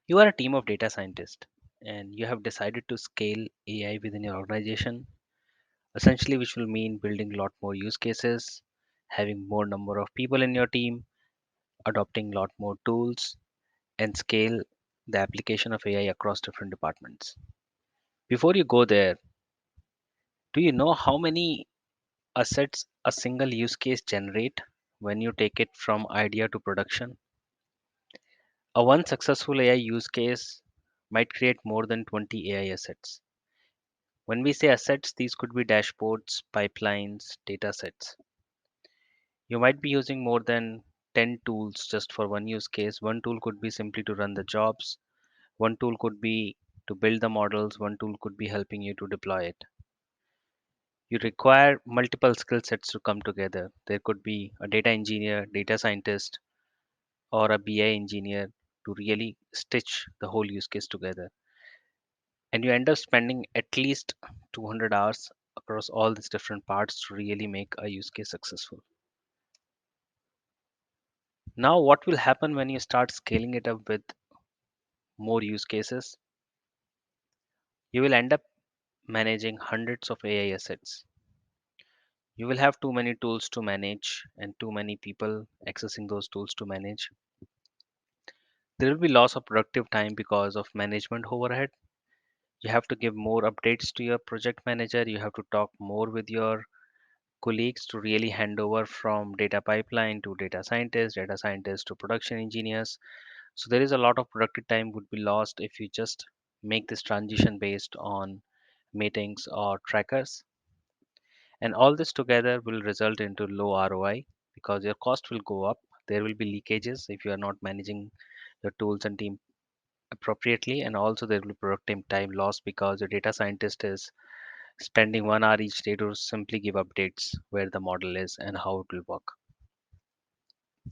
You are a team of data scientists and you have decided to scale AI within your organization, essentially, which will mean building a lot more use cases, having more number of people in your team, adopting a lot more tools, and scale the application of AI across different departments. Before you go there, do you know how many assets a single use case generate when you take it from idea to production? A one successful AI use case might create more than 20 AI assets. When we say assets, these could be dashboards, pipelines, data sets. You might be using more than 10 tools just for one use case. One tool could be simply to run the jobs, one tool could be to build the models, one tool could be helping you to deploy it. You require multiple skill sets to come together. There could be a data engineer, data scientist, or a BI engineer to really stitch the whole use case together. And you end up spending at least 200 hours across all these different parts to really make a use case successful. Now, what will happen when you start scaling it up with more use cases? You will end up managing hundreds of AI assets. You will have too many tools to manage and too many people accessing those tools to manage. There will be loss of productive time because of management overhead. You have to give more updates to your project manager. You have to talk more with your colleagues to really hand over from data pipeline to data scientists to production engineers. So there is a lot of productive time would be lost if you just make this transition based on meetings or trackers. And all this together will result into low ROI because your cost will go up. There will be leakages if you are not managing your tools and team appropriately, and also there will be productive time loss because your data scientist is spending 1 hour each day to simply give updates where the model is and how it will work.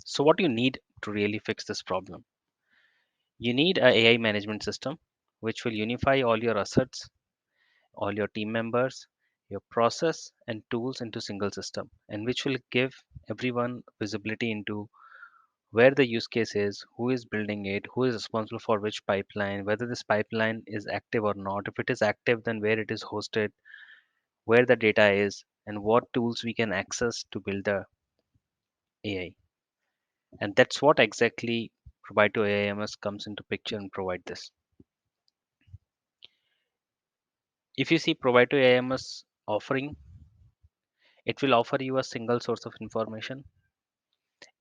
So what you need to really fix this problem? You need a AI management system which will unify all your assets, all your team members, your process and tools into single system, and which will give everyone visibility into where the use case is, who is building it, who is responsible for which pipeline, whether this pipeline is active or not. If it is active, then where it is hosted, where the data is, and what tools we can access to build the AI. And that's what exactly Probyto AIMS comes into picture and provide this. If you see Probyto AIMS offering, it will offer you a single source of information.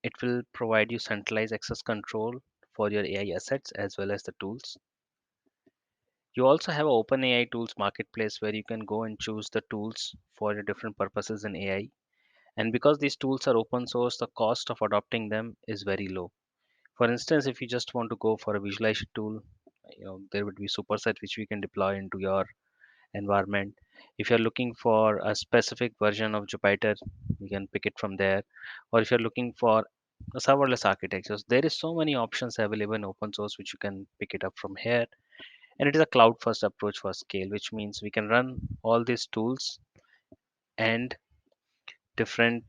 It will provide you centralized access control for your AI assets as well as the tools. You also have open AI tools marketplace where you can go and choose the tools for your different purposes in AI. And because these tools are open source, the cost of adopting them is very low. For instance, if you just want to go for a visualization tool, there would be Superset which we can deploy into your environment. If you're looking for a specific version of Jupyter, you can pick it from there. Or if you're looking for a serverless architectures, there is so many options available in open source which you can pick it up from here. And it is a cloud first approach for scale, which means we can run all these tools and different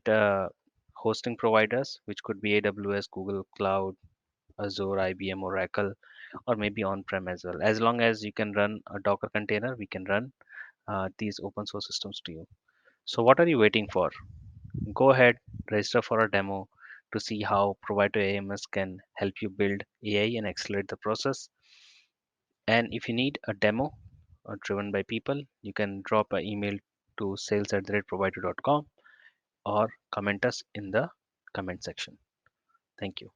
hosting providers, which could be AWS, Google Cloud, Azure, IBM, Oracle, or maybe on-prem as well. As long as you can run a Docker container, we can run these open source systems to you. So what are you waiting for? Go ahead, register for a demo to see how Probyto AMS can help you build AI and accelerate the process. And if you need a demo driven by people, you can drop an email to sales@probyto.com or comment us in the comment section. Thank you.